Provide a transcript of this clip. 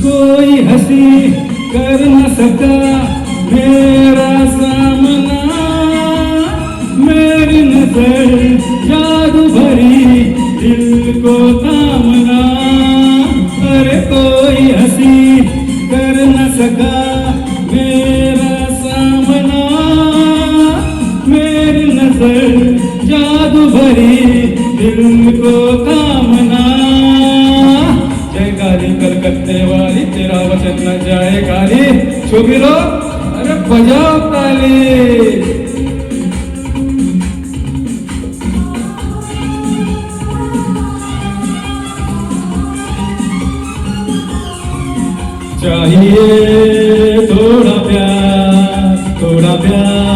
कोई हंसी कर न सका मेरा सामना, मेरी नजर जादू भरी दिल को थामना। अरे कोई हंसी कर न सका मेरा सामना, मेरी नजर जादू भरी दिल को थामना। जयकारी कलकत्ते वाली तेरा वचन न जाए गाली, छुपी लो अरे बजाओ ताली। चाहिए थोड़ा प्यार, थोड़ा प्यार